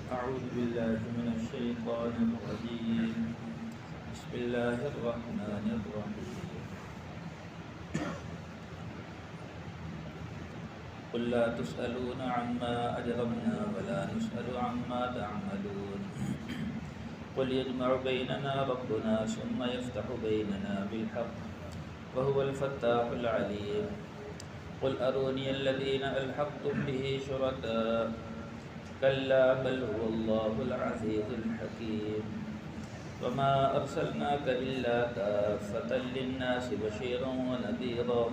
أعوذ بالله من الشيطان الرجيم. بسم الله الرحمن الرحيم. قل لا تسألون عما أجرمنا ولا نسأل عما تعملون. قل يجمع بيننا ربنا ثم يفتح بيننا بالحق وهو الفتاح العليم. قل أروني الذين ألحقتم به شركاء كلا بل هو الله العزيز الحكيم. وما أرسلناك إلا كافة للناس بشيرا ونذيرا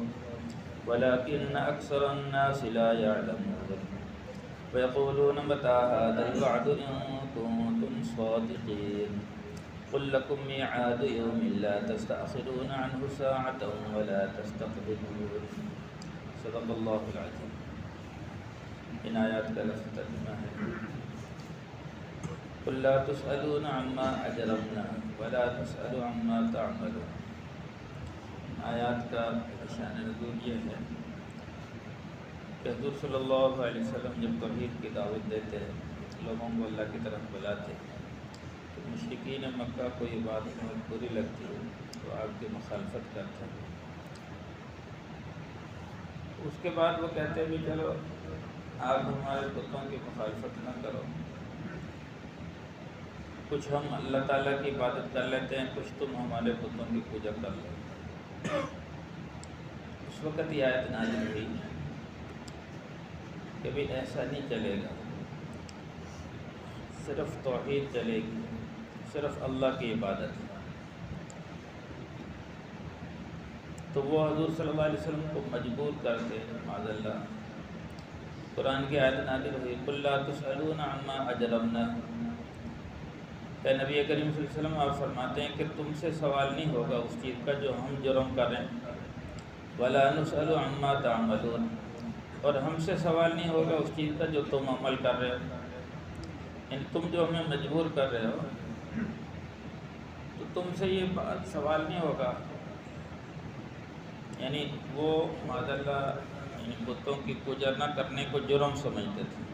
ولكن أكثر الناس لا يعلمون. ويقولون متى هذا الوعد إن كنتم صادقين. قل لكم ميعاد يوم لا تستأخرون عنه ساعة ولا تستقدمون. صدق اللہ العظیم. ان آیات کا لفظ ترجمہ ہے قل لا تسألون عما اجرمنا ولا نسأل عما تعملون. آیات کا شان نزول یہ ہے کہ حضور صلی اللہ علیہ وسلم جب توحید کی دعوت دیتے ہیں، لوگوں کو اللہ کی طرف بلاتے تو مشرکین مکہ کو یہ بات بہت بری لگتی ہے تو آپ کی مخالفت کرتے ہیں. اس کے بعد وہ کہتے ہیں بھی چلو آپ ہمارے بتوں کی مخالفت نہ کرو، کچھ ہم اللہ تعالیٰ کی عبادت کر لیتے ہیں، کچھ تم ہمارے بتوں کی پوجا کر لو. اس وقت یہ آیت نازل ہوئی کہ بھی ایسا نہیں چلے گا، صرف توحید چلے گی، صرف اللہ کی عبادت. تو وہ حضور صلی اللہ علیہ وسلم کو مجبور کرتے معاذ اللہ. قرآن کی آیت نازل ہوئی قل لا تسألون عما اجرمنا. کہ نبی کریم صلی اللہ علیہ وسلم آپ فرماتے ہیں کہ تم سے سوال نہیں ہوگا اس چیز کا جو ہم جرم کر رہے ہیں، ولا نسأل عما تعملون، اور ہم سے سوال نہیں ہوگا اس چیز کا جو تم عمل کر رہے ہو. یعنی تم جو ہمیں مجبور کر رہے ہو تو تم سے یہ بات سوال نہیں ہوگا. یعنی وہ معاذ اللہ یعنی بتوں کی پوجا نہ کرنے کو جرم سمجھتے تھے،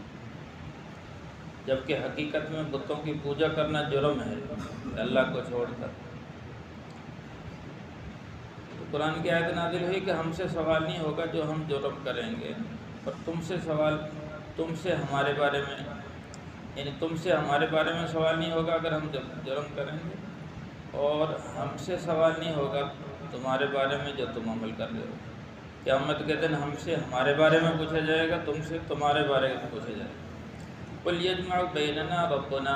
جبکہ حقیقت میں بتوں کی پوجا کرنا جرم ہے اللہ کو چھوڑ کر. تو قرآن کی آیت نازل ہوئی کہ ہم سے سوال نہیں ہوگا جو ہم جرم کریں گے، اور تم سے ہمارے بارے میں یعنی تم سے ہمارے بارے میں سوال نہیں ہوگا اگر ہم جرم کریں گے، اور ہم سے سوال نہیں ہوگا تمہارے بارے میں جو تم عمل کر رہے ہو. قیامت کے دن ہم سے ہمارے بارے میں پوچھا جائے گا، تم سے تمہارے بارے میں پوچھا جائے گا. قل یجمع بیننا ربنا.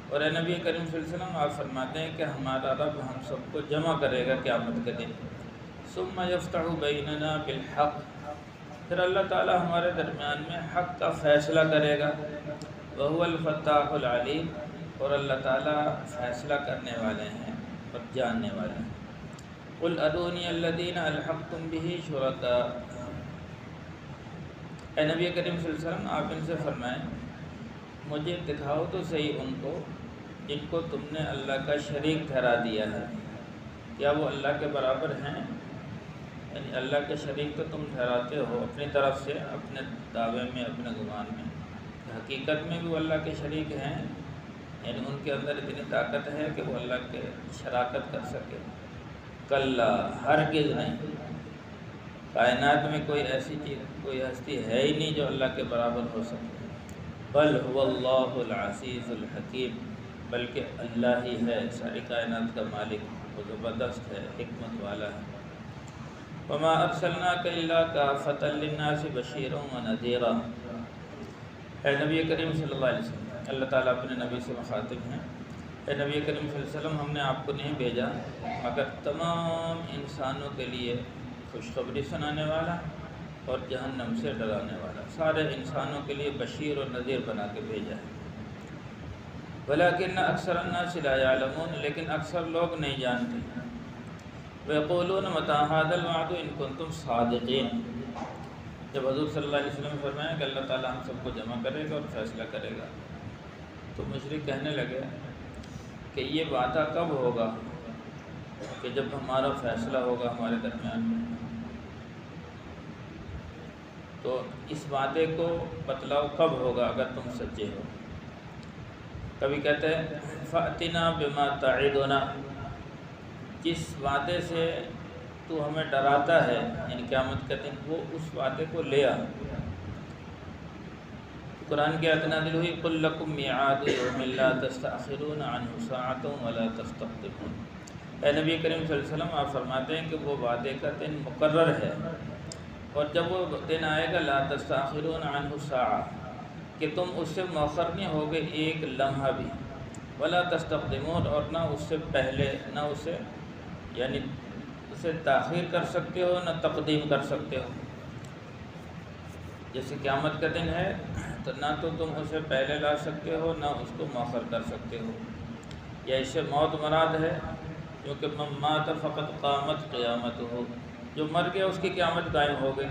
اور اے نبی کریم صلی اللہ علیہ وسلم آپ فرماتے ہیں کہ ہمارا رب ہم سب کو جمع کرے گا قیامت کے دن. ثم یفتح بیننا بالحق. پھر اللہ تعالی ہمارے درمیان میں حق کا فیصلہ کرے گا. وہو الفتاح العلیم. اور اللہ تعالی فیصلہ کرنے والے ہیں اور جاننے والے ہیں. قل ارونی الذین الحقتم به شرکاء. اے نبی کریم صلی اللہ علیہ وسلم آپ ان سے فرمائیں مجھے دکھاؤ تو صحیح ان کو جن کو تم نے اللہ کا شریک ٹھہرا دیا ہے. کیا وہ اللہ کے برابر ہیں؟ یعنی اللہ کے شریک تو تم ٹھہراتے ہو اپنی طرف سے، اپنے دعوے میں، اپنے گمان میں. حقیقت میں بھی وہ اللہ کے شریک ہیں؟ یعنی ان کے اندر اتنی طاقت ہے کہ وہ اللہ کے شراکت کر سکے؟ کلا، ہرگز نہیں. کائنات میں کوئی ایسی چیز، کوئی ہستی ہے ہی نہیں جو اللہ کے برابر ہو سکے. بل هو اللہ العزیز الحکیم. بلکہ اللہ ہی ہے ساری کائنات کا مالک، وہ زبردست ہے، حکمت والا ہے. وما ارسلناک الا کافۃ للناس بشیرا ونذیرا. اے نبی کریم صلی اللہ علیہ وسلم، اللہ تعالیٰ اپنے نبی سے مخاطب ہیں، اے نبی کریم صلی اللہ علیہ وسلم ہم نے آپ کو نہیں بھیجا مگر تمام انسانوں کے لیے خوشخبری سنانے والا اور جہنم سے ڈرانے والا. سارے انسانوں کے لیے بشیر اور نذیر بنا کے بھیجا ہے. ولیکن اکثر الناس لا یعلمون. لیکن اکثر لوگ نہیں جانتے. ویقولون متی ھذا الوعد ان کنتم صادقین. جب حضور صلی اللہ علیہ وسلم فرمایا کہ اللہ تعالیٰ ہم سب کو جمع کرے گا اور فیصلہ کرے گا، تو مشرک کہنے لگے کہ یہ وعدہ کب ہوگا کہ جب ہمارا فیصلہ ہوگا ہمارے درمیان میں. تو اس وعدے کو بتلاؤ کب ہوگا اگر تم سچے ہو. کبھی کہتے ہیں فَأْتِنَا بِمَا تَعِدُنَا، جس وعدے سے تو ہمیں ڈراتا ہے یعنی قیامت کا دن، وہ اس وعدے کو لے آ۔ قرآن کی آیت نازل ہوئی قُلْ لَكُمْ مِيعَادُ يَوْمٍ لَا تَسْتَأْخِرُونَ عَنْهُ سَاعَةً وَلَا تَسْتَقْدِمُونَ۔ اے نبی کریم صلی اللہ علیہ وسلم، آپ فرماتے ہیں کہ وہ وعدے کا دن مقرر ہے، اور جب وہ دن آئے گا لا تستاخرون عنہ ساعہ، کہ تم اس سے مؤخر نہیں ہوگے ایک لمحہ بھی، ولا تستقدمون، اور نہ اس سے پہلے، نہ اسے یعنی اسے تاخیر کر سکتے ہو نہ تقدیم کر سکتے ہو۔ جیسے قیامت کا دن ہے تو نہ تو تم اسے پہلے لا سکتے ہو نہ اس کو مؤخر کر سکتے ہو، یا اس سے موت مراد ہے، کیونکہ من مات فقط قامت قیامت ہو، جو مر گیا اس کی قیامت قائم ہو گئی۔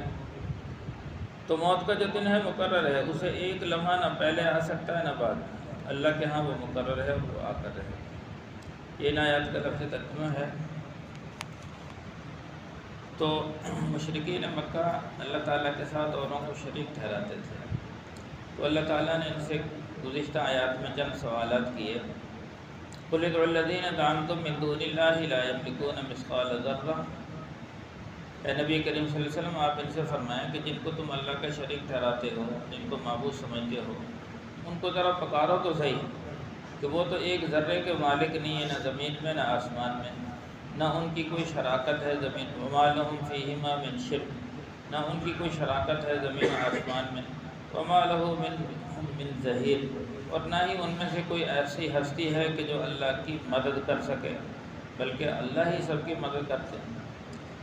تو موت کا جو دن ہے مقرر ہے، اسے ایک لمحہ نہ پہلے آ سکتا ہے نہ بعد، اللہ کے ہاں وہ مقرر ہے، وہ آ کر رہے۔ یہ آیات کا لفظ ترجمہ ہے۔ تو مشرکین مکہ اللہ تعالیٰ کے ساتھ اوروں کو شریک ٹھہراتے تھے، تو اللہ تعالیٰ نے ان سے گزشتہ آیات میں چند سوالات کیے۔ قُلِ ادْعُوا الَّذِينَ زَعَمْتُم مِّن دُونِ اللَّهِ لَا يَمْلِكُونَ مِثْقَالَ ذَرَّةٍ۔ اے نبی کریم صلی اللہ علیہ وسلم، آپ ان سے فرمائیں کہ جن کو تم اللہ کا شریک ٹھہراتے ہو، جن کو معبود سمجھتے ہو، ان کو ذرا پکارو تو صحیح کہ وہ تو ایک ذرے کے مالک نہیں ہے، نہ زمین میں نہ آسمان میں، نہ ان کی کوئی شراکت ہے زمین، وما لهم فیہما من شرک، نہ ان کی کوئی شراکت ہے زمین و آسمان میں، وما له من ظہیر، اور نہ ہی ان میں سے کوئی ایسی ہستی ہے کہ جو اللہ کی مدد کر سکے، بلکہ اللہ ہی سب کی مدد کرتے ہیں۔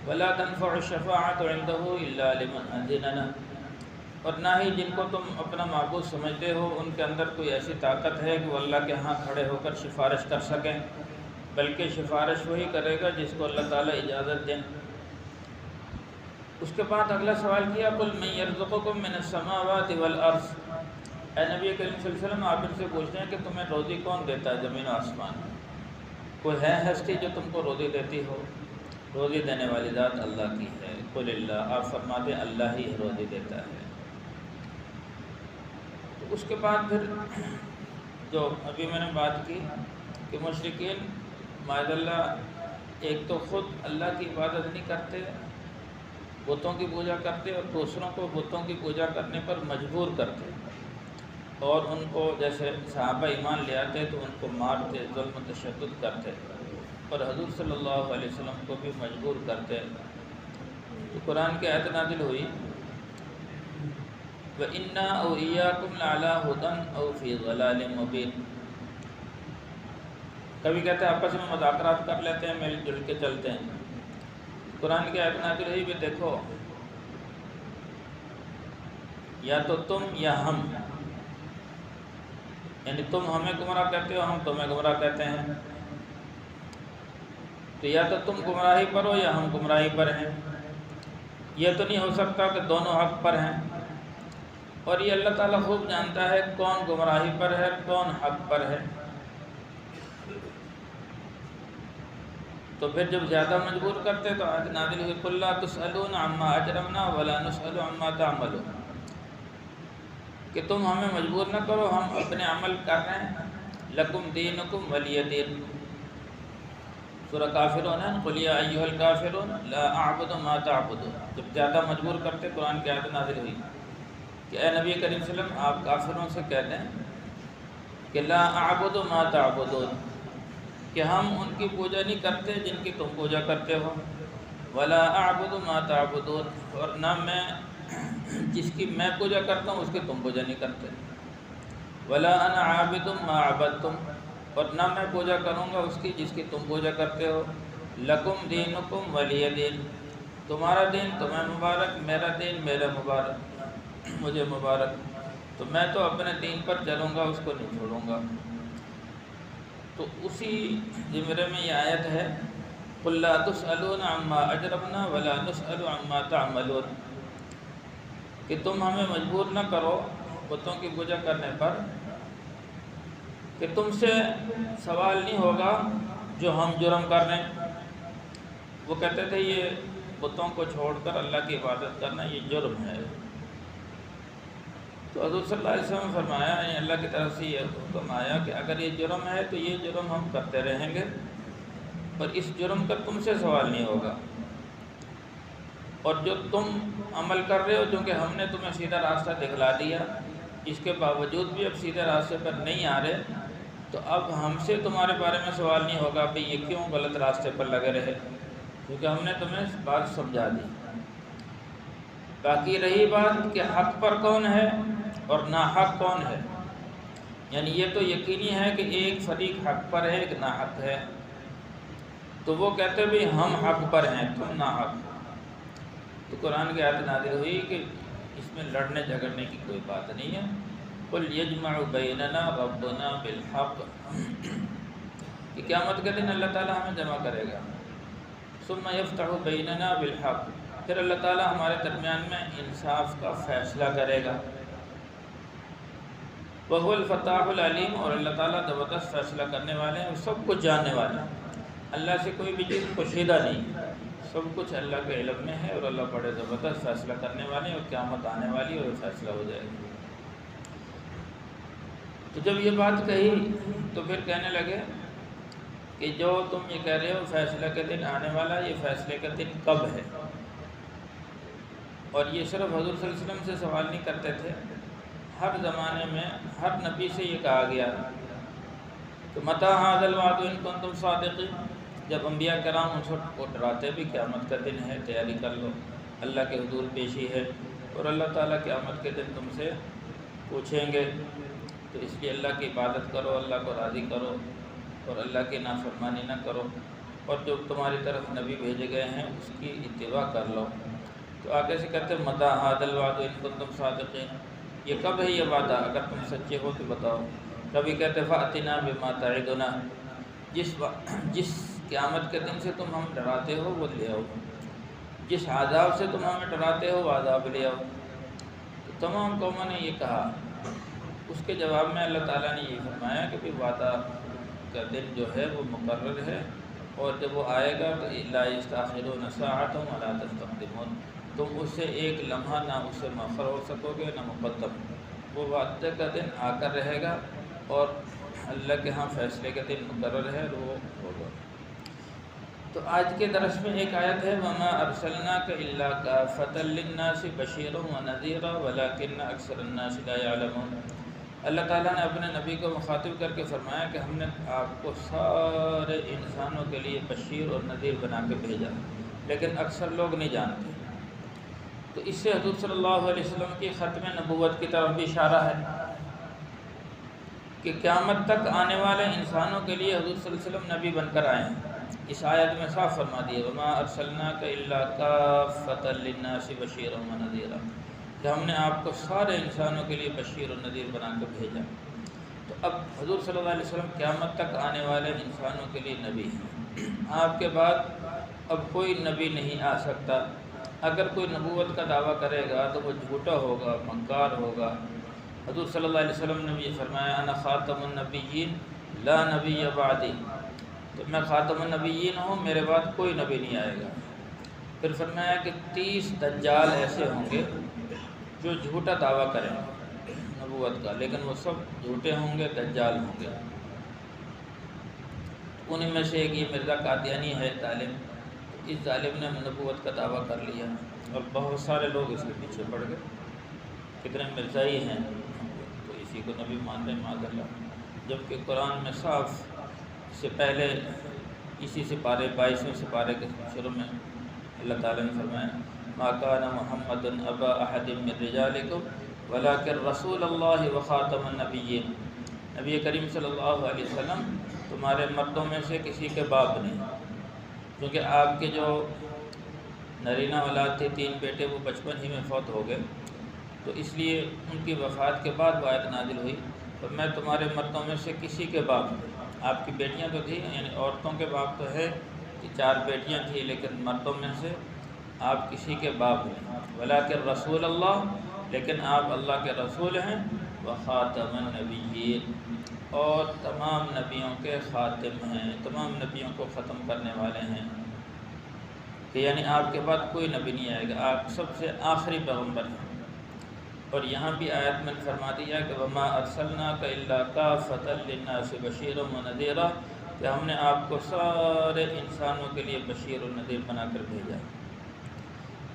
ولا تنفع الشفاعة عنده الا لمن اذن له، اور نہ ہی جن کو تم اپنا معبود سمجھتے ہو ان کے اندر کوئی ایسی طاقت ہے کہ وہ اللہ کے ہاں کھڑے ہو کر سفارش کر سکیں، بلکہ سفارش وہی کرے گا جس کو اللہ تعالیٰ اجازت دیں۔ اس کے بعد اگلا سوال کیا قُلْ مَن يَرْزُقُكُم مِّنَ السَّمَاوَاتِ وَالْأَرْضِ۔ اے نبی کریم صلی اللہ علیہ وسلم، آپ ان سے پوچھتے ہیں کہ تمہیں روزی کون دیتا ہے زمین و آسمان میں؟ کوئی ہے ہستی جو تم کو روزی دیتی ہو؟ روزی دینے والی ذات اللہ کی ہے۔ قُلِ اللَّهُ، آپ فرماتے ہیں اللہ ہی روزی دیتا ہے۔ تو اس کے بعد پھر جو ابھی میں نے بات کی کہ مشرکین معاذ اللہ ایک تو خود اللہ کی عبادت نہیں کرتے، بتوں کی پوجا کرتے، اور دوسروں کو بتوں کی پوجا کرنے پر مجبور کرتے، اور ان کو جیسے صحابہ ایمان لے آتے تو ان کو مارتے، ظلم و تشدد کرتے، اور حضور صلی اللہ علیہ وسلم کو بھی مجبور کرتے۔ تو قرآن کی آیت نازل ہوئی وَإِنَّا أَوْ إِيَّاكُمْ لَعَلَىٰ هُدًى أَوْ فِي ضَلَالٍ مُّبِينٍ۔ کبھی کہتے ہیں آپس میں مذاکرات کر لیتے ہیں، مل جل کے چلتے ہیں۔ قرآن کی آیت نازل ہوئی بھی دیکھو، یا تو تم یا ہم، یعنی تم ہمیں گمراہ کہتے ہو، ہم تمہیں گمراہ کہتے ہیں، تو یا تو تم گمراہی پر ہو یا ہم گمراہی پر ہیں۔ یہ تو نہیں ہو سکتا کہ دونوں حق پر ہیں، اور یہ اللہ تعالیٰ خوب جانتا ہے کون گمراہی پر ہے کون حق پر ہے۔ تو پھر جب زیادہ مجبور کرتے تو آیت نازل ہوئی قُل لَا تُسْأَلُونَ عَمَّا أَجْرَمْنَا وَلَا نُسْأَلُ عَمَّا تَعْمَلُونَ، کہ تم ہمیں مجبور نہ کرو، ہم اپنے عمل کر رہے ہیں۔ لَكُمْ دِينُكُمْ وَلِيَ دِينِ، سورہ کافرون ہے، قُلْ يَا أَيُّهَا الْكَافِرُونَ لَا أَعْبُدُ مَا تَعْبُدُونَ۔ جب زیادہ مجبور کرتے قرآن کی آیت نازل ہوئی کہ اے نبی کریم صلی اللہ علیہ وسلم، آپ کافروں سے کہہ دیں کہ لا اعبد ما تعبدون، کہ ہم ان کی پوجا نہیں کرتے جن کی تم پوجا کرتے ہو، ولا اعبد ما تعبدون، اور نہ میں جس کی میں پوجا کرتا ہوں اس کی تم پوجا نہیں کرتے، ولا انا عابد ما عبدتم، اور نہ میں پوجا کروں گا اس کی جس کی تم پوجا کرتے ہو۔ لکم دینکم ولی دین، تمہارا دین تمہیں مبارک، میرا دین میرا مبارک، مجھے مبارک، تو میں تو اپنے دین پر چلوں گا، اس کو نہیں چھوڑوں گا۔ تو اسی زمرے میں یہ آیت ہے قُل لَا تُسْأَلُونَ عَمَّا أَجْرَمْنَا وَلَا نُسْأَلُ عَمَّا تَعْمَلُونَ، کہ تم ہمیں مجبور نہ کرو بتوں کی پوجا کرنے پر، کہ تم سے سوال نہیں ہوگا جو ہم جرم کر رہے ہیں۔ وہ کہتے تھے یہ بتوں کو چھوڑ کر اللہ کی عبادت کرنا یہ جرم ہے، تو حضور صلی اللہ علیہ وسلم فرمایا، یعنی اللہ کی طرف سے یہ حکم آیا کہ اگر یہ جرم ہے تو یہ جرم ہم کرتے رہیں گے اور اس جرم کا تم سے سوال نہیں ہوگا، اور جو تم عمل کر رہے ہو چونکہ ہم نے تمہیں سیدھا راستہ دکھلا دیا، اس کے باوجود بھی اب سیدھے راستے پر نہیں آ رہے، تو اب ہم سے تمہارے بارے میں سوال نہیں ہوگا کہ یہ کیوں غلط راستے پر لگے رہے، کیونکہ ہم نے تمہیں بات سمجھا دی۔ باقی رہی بات کہ حق پر کون ہے اور ناحق کون ہے، یعنی یہ تو یقینی ہے کہ ایک فریق حق پر ہے، ایک ناحق ہے، تو وہ کہتے بھی ہم حق پر ہیں تم ناحق، تو قرآن کی آیت نازل ہوئی کہ اس میں لڑنے جھگڑنے کی کوئی بات نہیں ہے۔ قُلْ يَجْمَعُ بَيْنَنَا رَبُّنَا بِالْحَقِّ، کہ قیامت کے دن اللہ تعالیٰ ہمیں جمع کرے گا، ثُمَّ يَفْتَحُ بَيْنَنَا بِالْحَقِّ، پھر اللہ تعالیٰ ہمارے درمیان میں انصاف کا فیصلہ کرے گا، وَهُوَ الْفَتَّاحُ الْعَلِيمُ، اور اللہ تعالیٰ زبردست فیصلہ کرنے والے ہیں اور سب کچھ جاننے والے ہیں، اللہ سے کوئی بھی چیز پوشیدہ نہیں، سب کچھ اللہ کے علم میں ہے، اور اللہ بڑے زبردست فیصلہ کرنے والے ہیں، اور قیامت آنے والی اور فیصلہ ہو جائے گا۔ تو جب یہ بات کہی تو پھر کہنے لگے کہ جو تم یہ کہہ رہے ہو فیصلہ کے دن آنے والا، یہ فیصلے کا دن کب ہے؟ اور یہ صرف حضور صلی اللہ علیہ وسلم سے سوال نہیں کرتے تھے، ہر زمانے میں ہر نبی سے یہ کہا گیا کہ متى هذا الوعد ان کنتم صادقین، جب انبیاء کرام ان کو ڈراتے بھی قیامت کا دن ہے، تیاری کر لو، اللہ کے حضور پیشی ہے، اور اللہ تعالیٰ قیامت کے دن تم سے پوچھیں گے، تو اس لیے اللہ کی عبادت کرو، اللہ کو راضی کرو، اور اللہ کی نافرمانی نہ کرو، اور جو تمہاری طرف نبی بھیجے گئے ہیں اس کی اتباع کر لو۔ تو آگے سے کہتے ہیں متى هذا الوعد ان کنتم صادقین، یہ کب ہے یہ وعدہ، اگر تم سچے ہو تو بتاؤ۔ کبھی کہتے فأتنا بما تعدنا، جس قیامت کے دن سے تم ہم ڈراتے ہو وہ لے آؤ، جس عذاب سے تم ہمیں ڈراتے ہو وہ عذاب لے آؤ۔ تو تمام قوموں نے یہ کہا، اس کے جواب میں اللہ تعالیٰ نے یہ فرمایا کہ بھی وعدہ کا دن جو ہے وہ مقرر ہے، اور جب وہ آئے گا تو لا یستأخرون ساعۃ ولا یستقدمون، تم اس سے ایک لمحہ نہ اس سے مؤخر ہو سکو گے نہ مقدم، وہ وعدے کا دن آ کر رہے گا، اور اللہ کے ہاں فیصلے کا دن مقرر ہے، وہ ہوگا۔ تو آج کے درس میں ایک آیت ہے وَمَا أَرْسَلْنَاكَ إِلَّا كَافَّةً لِلنَّاسِ بَشِيرًا وَنَذِيرًا وَلَكِنَّ أَكْثَرَ النَّاسِ لَا يَعْلَمُونَ۔ اللہ تعالیٰ نے اپنے نبی کو مخاطب کر کے فرمایا کہ ہم نے آپ کو سارے انسانوں کے لیے بشیر اور نذیر بنا کے بھیجا، لیکن اکثر لوگ نہیں جانتے۔ تو اس سے حضور صلی اللہ علیہ وسلم کی ختم نبوت کی طرف بھی اشارہ ہے کہ قیامت تک آنے والے انسانوں کے لیے حضور صلی اللہ علیہ وسلم نبی بن کر آئے ہیں۔ اس آیت میں صاف فرما دیا وَمَا أَرْسَلْنَاكَ إِلَّا كَافَّةً لِلنَّاسِ بَشِيرًا وَنَذِيرًا، کہ ہم نے آپ کو سارے انسانوں کے لیے بشیر و نذیر بنا کر بھیجا۔ تو اب حضور صلی اللہ علیہ وسلم قیامت تک آنے والے انسانوں کے لیے نبی ہیں، آپ کے بعد اب کوئی نبی نہیں آ سکتا۔ اگر کوئی نبوت کا دعویٰ کرے گا تو وہ جھوٹا ہوگا، مکار ہوگا۔ حضور صلی اللہ علیہ وسلم نے یہ فرمایا انا خاتم النبیین لا نبی بعدی، تو میں خاتم النبیین ہوں، میرے بعد کوئی نبی نہیں آئے گا۔ پھر فرمایا کہ 30 دجال ایسے ہوں گے جو جھوٹا دعویٰ کریں گے نبوت کا، لیکن وہ سب جھوٹے ہوں گے، دجال ہوں گے۔ انہیں میں سے ایک یہ مرزا قادیانی ہے ظالم، اس ظالم نے نبوت کا دعویٰ کر لیا اور بہت سارے لوگ اس کے پیچھے پڑ گئے، کتنے مرزائی ہیں تو اسی کو نبی مان رہے معاذ اللہ، جبکہ قرآن میں صاف اس سے پہلے اسی سپارے 22ویں سپارے کے شروع میں اللہ تعالیٰ نے فرمایا ما کان محمد ابا احد من رجالکم ولکن رسول اللہ وخاتم النبیین، نبی کریم صلی اللہ علیہ وسلم تمہارے مردوں میں سے کسی کے باپ نہیں، کیونکہ آپ کے جو نرینہ اولاد تھے 3 بیٹے وہ بچپن ہی میں فوت ہو گئے، تو اس لیے ان کی وفات کے بعد وہ آیت نازل ہوئی اور میں تمہارے مردوں میں سے کسی کے باپ ہوں۔ آپ کی بیٹیاں تو تھیں، یعنی عورتوں کے باپ تو ہے کہ 4 بیٹیاں تھیں، لیکن مردوں میں سے آپ کسی کے باپ ہیں۔ ولیکن رسول اللہ، لیکن آپ اللہ کے رسول ہیں، وخاتم النبیین، اور تمام نبیوں کے خاتم ہیں، تمام نبیوں کو ختم کرنے والے ہیں، کہ یعنی آپ کے بعد کوئی نبی نہیں آئے گا، آپ سب سے آخری پیغمبر ہیں۔ اور یہاں بھی آیت میں فرما دیا کہ وما ارسلناک الا کافۃ للناس بشیرا ونذیرا، کہ ہم نے آپ کو سارے انسانوں کے لیے بشیر و نذیر بنا کر بھیجا۔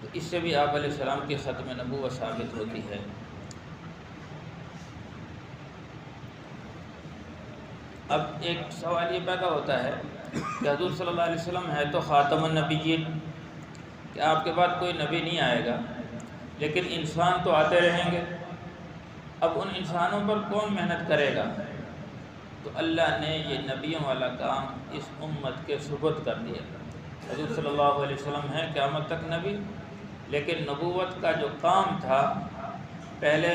تو اس سے بھی آپ علیہ السلام کی ختم نبوت ثابت ہوتی ہے۔ اب ایک سوال یہ پیدا ہوتا ہے کہ حضور صلی اللہ علیہ وسلم ہے تو خاتم النبیین، کہ آپ کے بعد کوئی نبی نہیں آئے گا، لیکن انسان تو آتے رہیں گے، اب ان انسانوں پر کون محنت کرے گا؟ تو اللہ نے یہ نبیوں والا کام اس امت کے سپرد کر دیا۔ حضور صلی اللہ علیہ وسلم ہے قیامت تک نبی، لیکن نبوت کا جو کام تھا، پہلے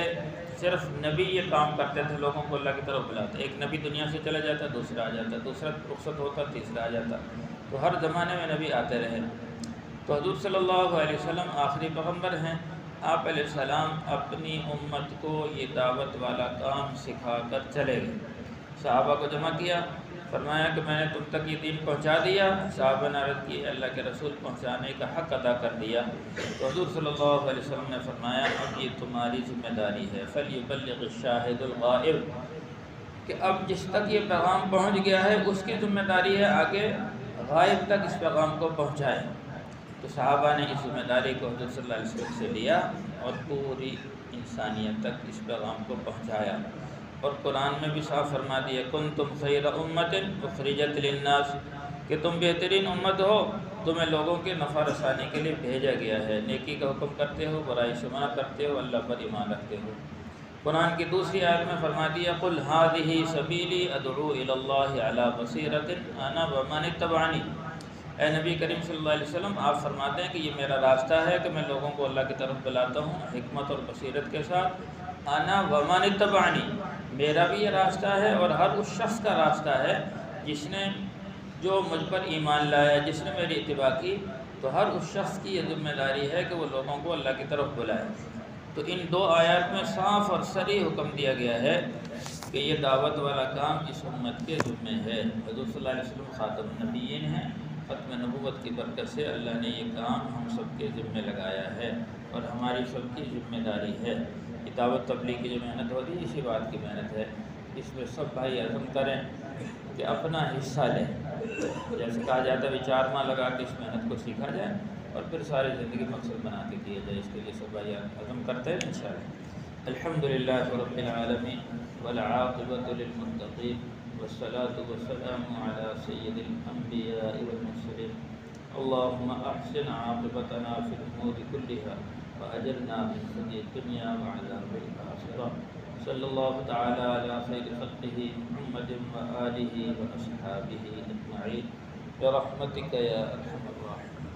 صرف نبی یہ کام کرتے تھے، لوگوں کو اللہ کی طرف بلاتے۔ ایک نبی دنیا سے چلا جاتا، دوسرا آ جاتا، دوسرا رخصت ہوتا، تیسرا آ جاتا، تو ہر زمانے میں نبی آتے رہے۔ تو حضور صلی اللہ علیہ وسلم آخری پیغمبر ہیں۔ آپ علیہ السلام اپنی امت کو یہ دعوت والا کام سکھا کر چلے گئے۔ صحابہ کو جمع کیا، فرمایا کہ میں نے تم تک یہ دین پہنچا دیا۔ صحابہ نے عرض کی اللہ کے رسول پہنچانے کا حق ادا کر دیا۔ تو حضور صلی اللہ علیہ وسلم نے فرمایا اب یہ تمہاری ذمہ داری ہے، فَلْيُبَلِّغِ الشَّاهِدُ الْغَائِبُ، کہ اب جس تک یہ پیغام پہنچ گیا ہے اس کی ذمہ داری ہے آگے غائب تک اس پیغام کو پہنچائے۔ تو صحابہ نے اس ذمہ داری کو حضور صلی اللہ علیہ وسلم سے لیا اور پوری انسانیت تک اس پیغام کو پہنچایا۔ اور قرآن میں بھی صاف فرما دیا کنتم خیر امت اخرجت للناس، کہ تم بہترین امت ہو، تمہیں لوگوں کے نفع رسانی کے لیے بھیجا گیا ہے، نیکی کا حکم کرتے ہو، برائی سے منع کرتے ہو، اللہ پر ایمان رکھتے ہو۔ قرآن کی دوسری آیت میں فرما دیا قل هذه سبیلی ادعو الی اللہ علی بصیرۃ انا ومن اتبعنی، اے نبی کریم صلی اللہ علیہ وسلم آپ فرماتے ہیں کہ یہ میرا راستہ ہے کہ میں لوگوں کو اللہ کی طرف بلاتا ہوں حکمت اور بصیرت کے ساتھ، انا ومن اتبعنی، میرا بھی یہ راستہ ہے اور ہر اس شخص کا راستہ ہے جس نے جو مجھ پر ایمان لایا، جس نے میری اتباع کی، تو ہر اس شخص کی یہ ذمہ داری ہے کہ وہ لوگوں کو اللہ کی طرف بلائے۔ تو ان دو آیات میں صاف اور صریح حکم دیا گیا ہے کہ یہ دعوت والا کام اس امت کے ذمہ ہے۔ حضور صلی اللہ علیہ وسلم خاتم النبیین ہیں، ختم نبوت کی برکت سے اللہ نے یہ کام ہم سب کے ذمہ لگایا ہے اور ہماری سب کی ذمہ داری ہے۔ یہ دعوت تبلیغ کی جو محنت ہوتی ہے اسی بات کی محنت ہے، اس میں سب بھائی عزم کریں کہ اپنا حصہ لیں۔ جیسے کہا جاتا ہے 4 ماہ لگا کے اس محنت کو سیکھا جائے اور پھر ساری زندگی مقصد بنا کے کیا جائے، اس کے لیے سب بھائی عزم کرتے ہیں انشاءاللہ۔ الحمدللہ رب العالمین والعاقبۃ للمتقین والصلاة والسلام علی سید الانبیاء والمرسلین، اللہم احسن عاقبتنا فی الامور کلها وأجرنا من خزي الدنيا وعذاب الآخرة، صلی اللہ تعالی علی خیر خلقہ محمد وآلہ وأصحابہ اجمعین برحمتک یا ارحم الراحمین۔